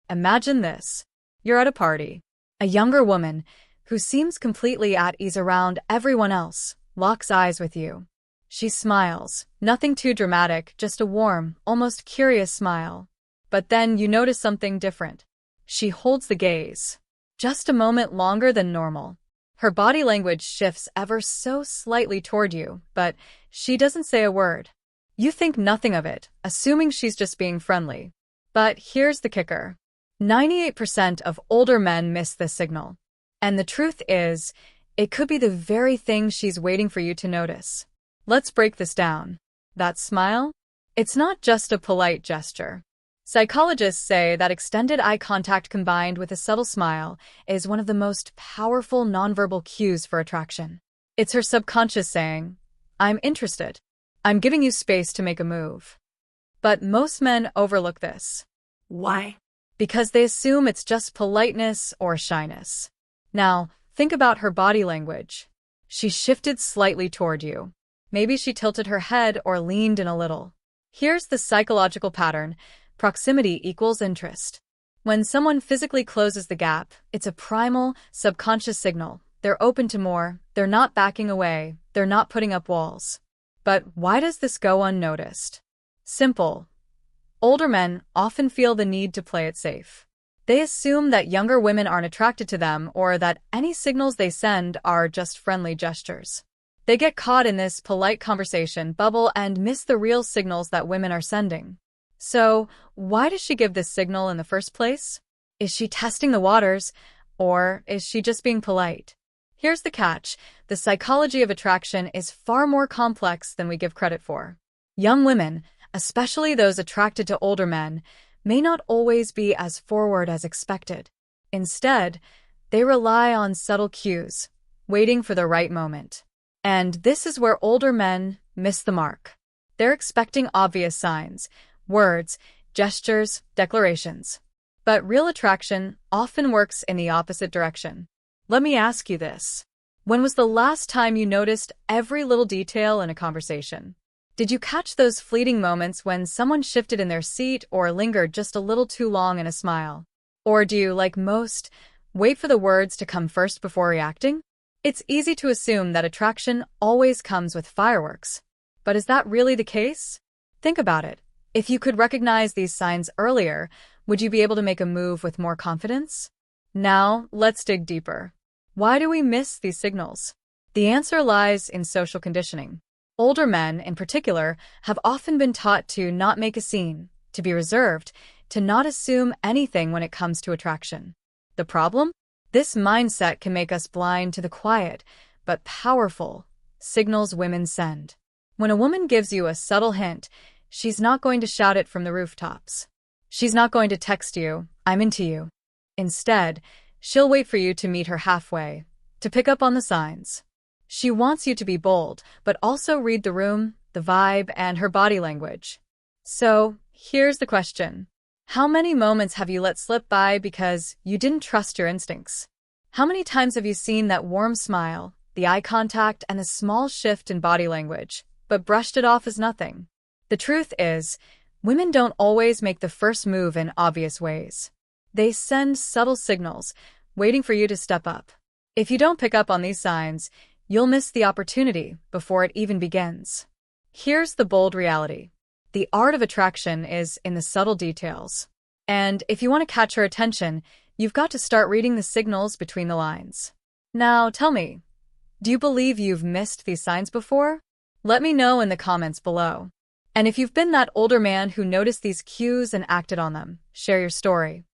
Imagine this. You're at a party. A younger woman, who seems completely at ease around everyone else, locks eyes with you. She smiles, nothing too dramatic, just a warm, almost curious smile. But then you notice something different. She holds the gaze. Just a moment longer than normal. Her body language shifts ever so slightly toward you, but she doesn't say a word. You think nothing of it, assuming she's just being friendly. But here's the kicker. 98% of older men miss this signal. And the truth is, it could be the very thing she's waiting for you to notice. Let's break this down. That smile? It's not just a polite gesture. Psychologists say that extended eye contact combined with a subtle smile is one of the most powerful nonverbal cues for attraction. It's her subconscious saying, "I'm interested. I'm giving you space to make a move." But most men overlook this. Why? Because they assume it's just politeness or shyness. Now, think about her body language. She shifted slightly toward you. Maybe she tilted her head or leaned in a little. Here's the psychological pattern. Proximity equals interest. When someone physically closes the gap, it's a primal, subconscious signal. They're open to more, they're not backing away, they're not putting up walls. But why does this go unnoticed? Simple. Older men often feel the need to play it safe. They assume that younger women aren't attracted to them or that any signals they send are just friendly gestures. They get caught in this polite conversation bubble and miss the real signals that women are sending. So, why does she give this signal in the first place? Is she testing the waters, or is she just being polite? Here's the catch. The psychology of attraction is far more complex than we give credit for. Young women, especially those attracted to older men, may not always be as forward as expected. Instead, they rely on subtle cues, waiting for the right moment. And this is where older men miss the mark. They're expecting obvious signs, words, gestures, declarations. But real attraction often works in the opposite direction. Let me ask you this. When was the last time you noticed every little detail in a conversation? Did you catch those fleeting moments when someone shifted in their seat or lingered just a little too long in a smile? Or do you, like most, wait for the words to come first before reacting? It's easy to assume that attraction always comes with fireworks. But is that really the case? Think about it. If you could recognize these signs earlier, would you be able to make a move with more confidence? Now, let's dig deeper. Why do we miss these signals? The answer lies in social conditioning. Older men, in particular, have often been taught to not make a scene, to be reserved, to not assume anything when it comes to attraction. The problem? This mindset can make us blind to the quiet, but powerful, signals women send. When a woman gives you a subtle hint, she's not going to shout it from the rooftops. She's not going to text you, "I'm into you." Instead, she'll wait for you to meet her halfway, to pick up on the signs. She wants you to be bold, but also read the room, the vibe, and her body language. So, here's the question. How many moments have you let slip by because you didn't trust your instincts? How many times have you seen that warm smile, the eye contact, and the small shift in body language, but brushed it off as nothing? The truth is, women don't always make the first move in obvious ways. They send subtle signals, waiting for you to step up. If you don't pick up on these signs, you'll miss the opportunity before it even begins. Here's the bold reality. The art of attraction is in the subtle details. And if you want to catch her attention, you've got to start reading the signals between the lines. Now, tell me, do you believe you've missed these signs before? Let me know in the comments below. And if you've been that older man who noticed these cues and acted on them, share your story.